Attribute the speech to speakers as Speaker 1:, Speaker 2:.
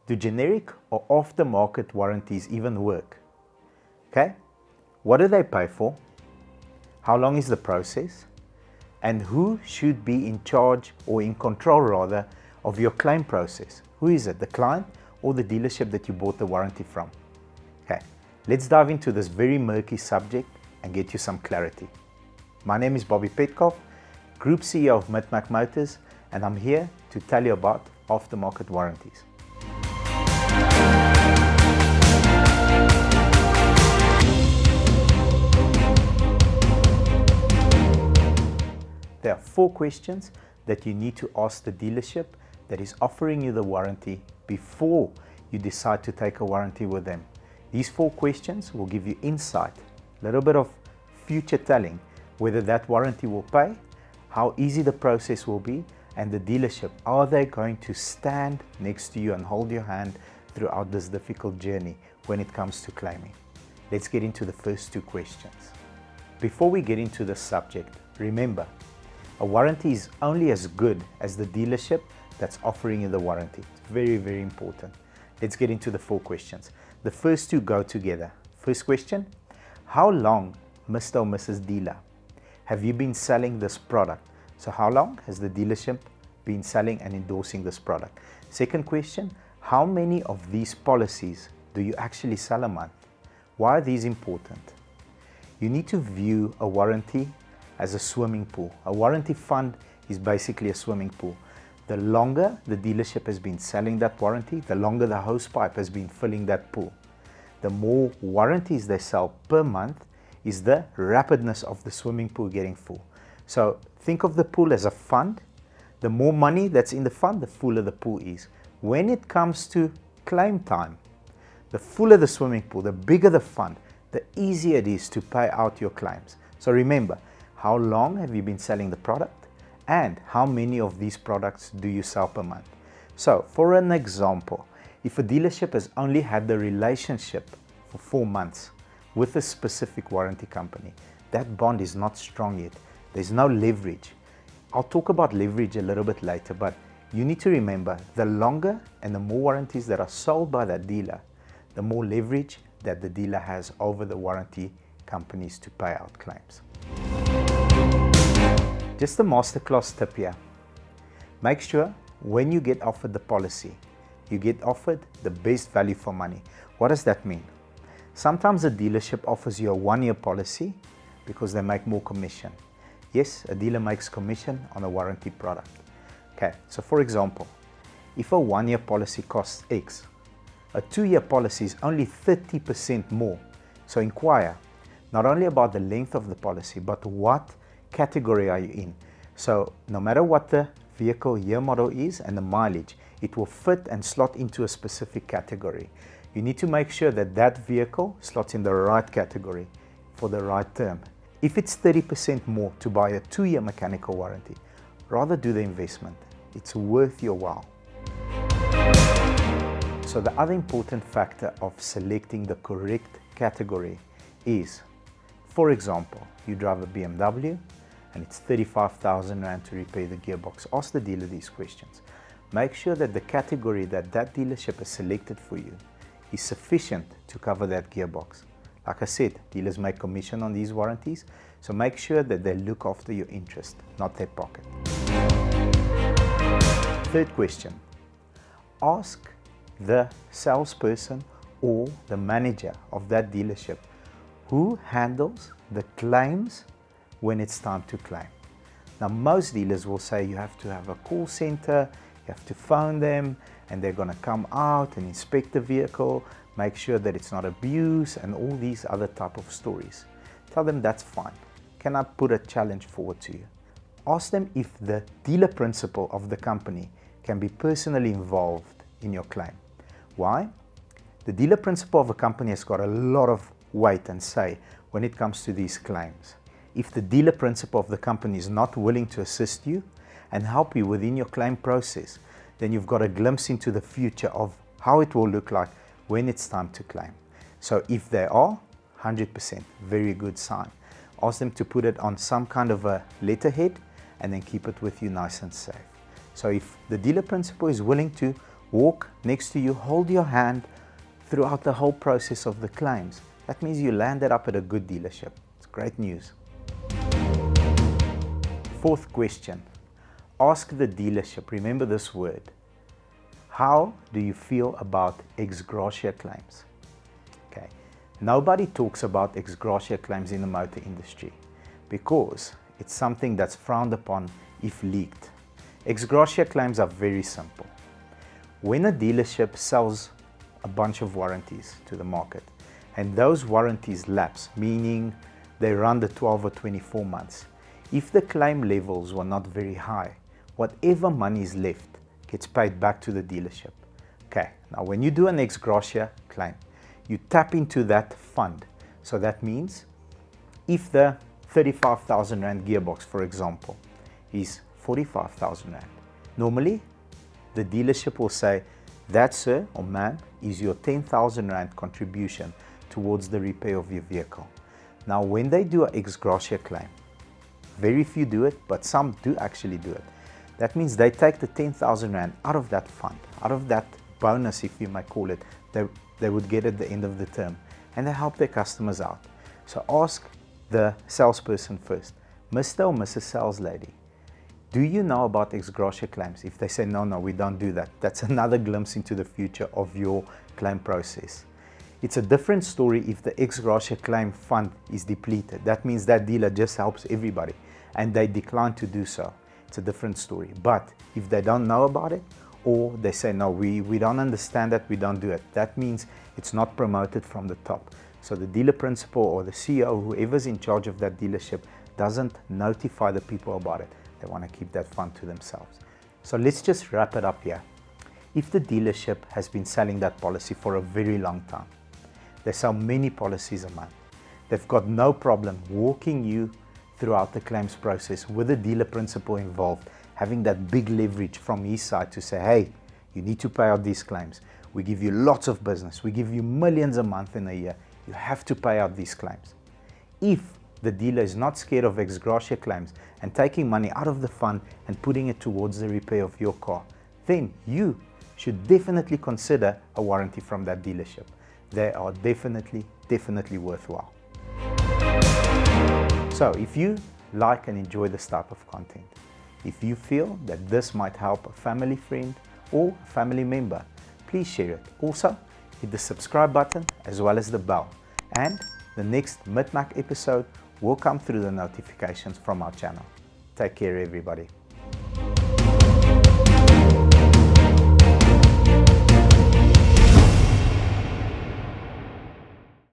Speaker 1: Do generic or aftermarket warranties even work? Okay, what do they pay for? How long is the process? And who should be in charge, or in control rather, of your claim process? Who is it, the client or the dealership that you bought the warranty from? Okay, let's dive into this very murky subject and get you some clarity. My name is Bobby Petkoff, Group CEO of Mit-Mak Motors, and I'm here to tell you about aftermarket warranties. There are 4 questions that you need to ask the dealership that is offering you the warranty before you decide to take a warranty with them. These 4 questions will give you insight, a little bit of future telling, whether that warranty will pay, how easy the process will be, and the dealership, are they going to stand next to you and hold your hand throughout this difficult journey when it comes to claiming. Let's get into the first 2 questions. Before we get into the subject, remember, a warranty is only as good as the dealership that's offering you the warranty. It's very, very important. Let's get into the 4 questions. The first 2 go together. First question, how long, Mr. or Mrs. Dealer, have you been selling this product? So how long has the dealership been selling and endorsing this product? Second question, how many of these policies do you actually sell a month? Why are these important? You need to view a warranty as a swimming pool. A warranty fund is basically a swimming pool. The longer the dealership has been selling that warranty, the longer the hose pipe has been filling that pool. The more warranties they sell per month is the rapidness of the swimming pool getting full. So think of the pool as a fund. The more money that's in the fund, the fuller the pool is. When it comes to claim time, the fuller the swimming pool, the bigger the fund, the easier it is to pay out your claims. So remember, how long have you been selling the product, and how many of these products do you sell per month? So for an example, if a dealership has only had the relationship for 4 months with a specific warranty company, that bond is not strong yet. There's no leverage. I'll talk about leverage a little bit later, but you need to remember, the longer and the more warranties that are sold by that dealer, the more leverage that the dealer has over the warranty companies to pay out claims. Just a masterclass tip here. Make sure when you get offered the policy, you get offered the best value for money. What does that mean? Sometimes a dealership offers you a 1-year policy because they make more commission. Yes, a dealer makes commission on a warranty product. Okay, so for example, if a 1-year policy costs X, a 2-year policy is only 30% more. So inquire not only about the length of the policy, but what category are you in. So no matter what the vehicle year model is and the mileage, it will fit and slot into a specific category. You need to make sure that that vehicle slots in the right category for the right term. If it's 30% more to buy a 2-year mechanical warranty, rather do the investment. It's worth your while. So the other important factor of selecting the correct category is, for example, you drive a BMW and it's 35,000 Rand to repair the gearbox. Ask the dealer these questions. Make sure that the category that that dealership has selected for you is sufficient to cover that gearbox. Like I said, dealers make commission on these warranties, so make sure that they look after your interest, not their pocket. Third question, ask the salesperson or the manager of that dealership who handles the claims when it's time to claim. Now most dealers will say you have to have a call center, you have to phone them, and they're going to come out and inspect the vehicle, make sure that it's not abused, and all these other type of stories. Tell them that's fine. Can I put a challenge forward to you? Ask them if the dealer principal of the company can be personally involved in your claim. Why? The dealer principal of a company has got a lot of weight and say when it comes to these claims. If the dealer principal of the company is not willing to assist you and help you within your claim process, then you've got a glimpse into the future of how it will look like when it's time to claim. So if they are, 100%, very good sign. Ask them to put it on some kind of a letterhead and then keep it with you nice and safe. So if the dealer principal is willing to walk next to you, hold your hand throughout the whole process of the claims. That means you landed up at a good dealership. It's great news. Fourth question, ask the dealership, remember this word, how do you feel about ex gratia claims? Okay, nobody talks about ex gratia claims in the motor industry because it's something that's frowned upon if leaked. Ex gratia claims are very simple. When a dealership sells a bunch of warranties to the market and those warranties lapse, meaning they run the 12 or 24 months, if the claim levels were not very high, whatever money is left gets paid back to the dealership. Okay, now when you do an ex gratia claim, you tap into that fund. So that means if the 35,000 Rand gearbox, for example, is 45,000 Rand, normally the dealership will say, that, sir or ma'am, is your 10,000 Rand contribution towards the repair of your vehicle. Now when they do an ex gratia claim, very few do it, but some do actually do it. That means they take the 10,000 Rand out of that fund, out of that bonus, if you might call it, they would get at the end of the term, and they help their customers out. So ask the salesperson first, Mr. or Mrs. Sales Lady, do you know about ex gratia claims? If they say, no, we don't do that, that's another glimpse into the future of your claim process. It's a different story if the ex gratia claim fund is depleted. That means that dealer just helps everybody and they decline to do so. It's a different story. But if they don't know about it, or they say, no, we don't understand that, we don't do it, that means it's not promoted from the top. So the dealer principal or the CEO, whoever's in charge of that dealership, doesn't notify the people about it. They want to keep that fund to themselves. So let's just wrap it up here. If the dealership has been selling that policy for a very long time, they sell many policies a month, they've got no problem walking you throughout the claims process with the dealer principal involved, having that big leverage from his side to say, hey, you need to pay out these claims. We give you lots of business. We give you millions a month in a year. You have to pay out these claims. If the dealer is not scared of ex gratia claims and taking money out of the fund and putting it towards the repair of your car, then you should definitely consider a warranty from that dealership. They are definitely worthwhile. So if you like and enjoy this type of content, if you feel that this might help a family friend or a family member, please share it. Also, hit the subscribe button as well as the bell. And the next Mit-Mak episode will come through the notifications from our channel. Take care, everybody.